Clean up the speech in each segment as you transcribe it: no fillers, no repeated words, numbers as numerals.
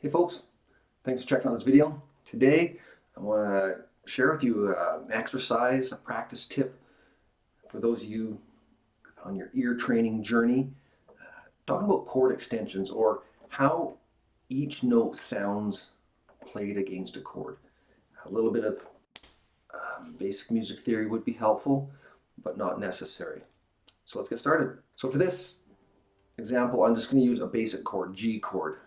Hey folks, thanks for checking out this video. Today I want to share with you an exercise, a practice tip for those of you on your ear training journey. Talking about chord extensions or how each note sounds played against a chord. A little bit of basic music theory would be helpful, but not necessary. So let's get started. So for this example, I'm just going to use a basic chord, G chord.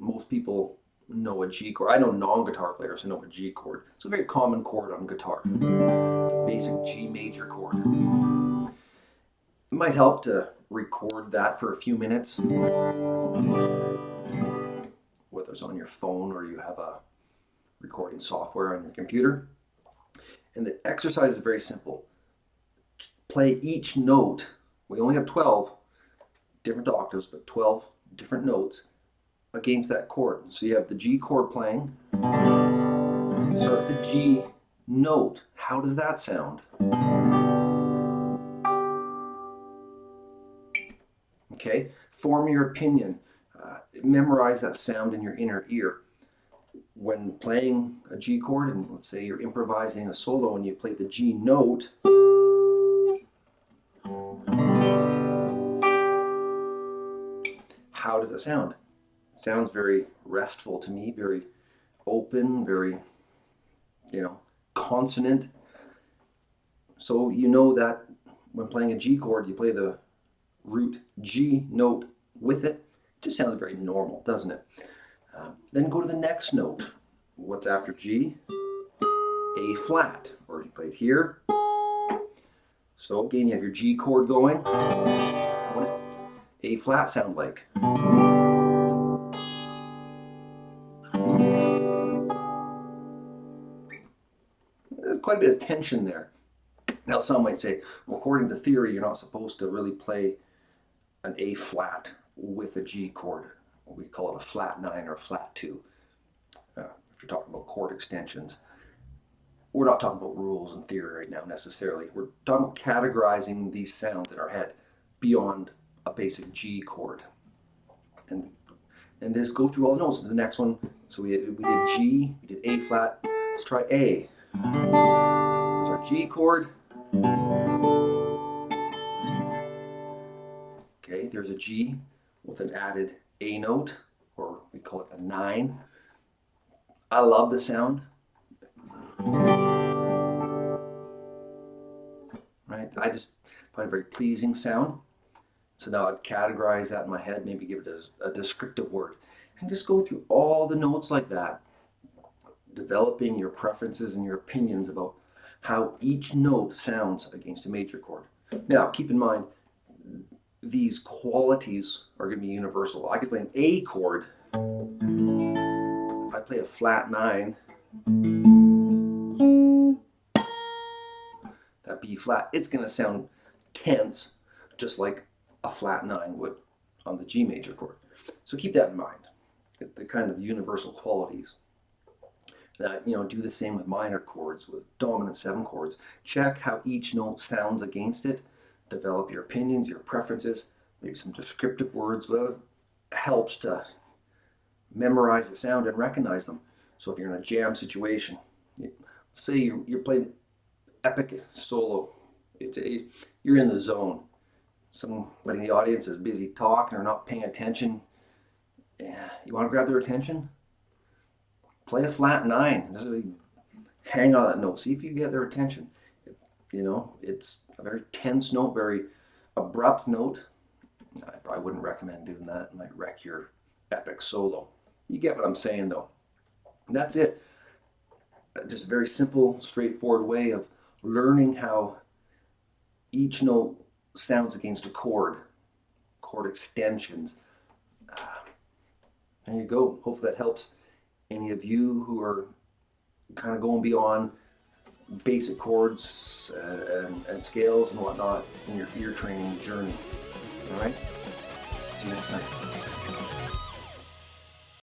Most people know a G chord. I know non-guitar players who know a G chord. It's a very common chord on guitar. The basic G major chord. It might help to record that for a few minutes, whether it's on your phone or you have a recording software on your computer. And the exercise is very simple. Play each note. We only have 12 different octaves, but 12 different notes against that chord. So you have the G chord playing. Start the G note. How does that sound? Okay, form your opinion. Memorize that sound in your inner ear. When playing a G chord, and let's say you're improvising a solo and you play the G note, how does it sound? It sounds very restful to me, very open, very, consonant. So you know that when playing a G chord, you play the root G note with it. It just sounds very normal, doesn't it? Then go to the next note. What's after G? A flat, or you play it here. So again, you have your G chord going. What does A flat sound like? There's quite a bit of tension there. Now some might say, well, according to theory, you're not supposed to really play an A flat with a G chord. We call it a flat 9 or a flat 2. If you're talking about chord extensions. We're not talking about rules and theory right now necessarily. We're talking about categorizing these sounds in our head beyond a basic G chord. And just go through all the notes. The next one, so we did G, we did A flat. Let's try A. There's our G chord. Okay, there's a G with an added A note, or we call it a 9. I love the sound. Right? I just find a very pleasing sound. So now I'd categorize that in my head, maybe give it a descriptive word, and just go through all the notes like that, developing your preferences and your opinions about how each note sounds against a major chord. Now, keep in mind, these qualities are going to be universal. I could play an A chord. If I played a flat 9, that B flat, it's going to sound tense, just like a flat 9 would on the G major chord. So keep that in mind, the kind of universal qualities. That, do the same with minor chords, with dominant 7 chords. Check how each note sounds against it. Develop your opinions, your preferences, maybe some descriptive words. That helps to memorize the sound and recognize them. So if you're in a jam situation, say you're playing epic solo, you're in the zone. Somebody in the audience is busy talking or not paying attention. Yeah, you want to grab their attention? Play a flat 9. Just really hang on that note. See if you get their attention. It's a very tense note, very abrupt note. I probably wouldn't recommend doing that. It might wreck your epic solo. You get what I'm saying, though. That's it. Just a very simple, straightforward way of learning how each note sounds against a chord extensions. There you go. Hopefully that helps any of you who are kind of going beyond basic chords and scales and whatnot in your ear training journey. All right? See you next time.